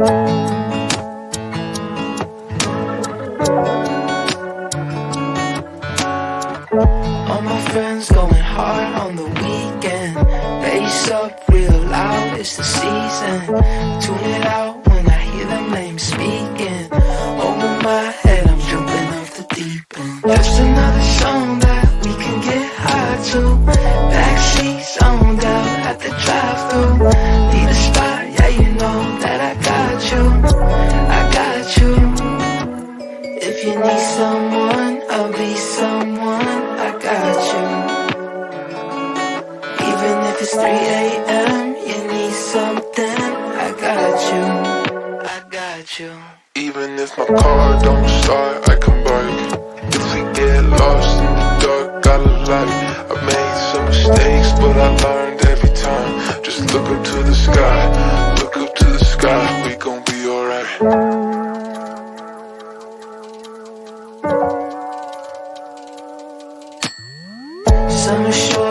All my friends going hard on the weekend. Bass up real loud, it's the season. Tune it out when I hear them names speaking. Over my head, I'm jumping off the deep end. Just another song that we can get high to. Backseat zoned out at the drive-thru. Need a spot, yeah, you know that I got you. I got you. If you need someone, I'll be someone. I got you. Even if it's 3 a.m., you need something. I got you. I got you. Even if my car don't start, I can bike. If we get lost in the dark, got a light. I made some mistakes, but I learned every time. Just look up to the sky, look up to the sky. We gon' be alright. Summer short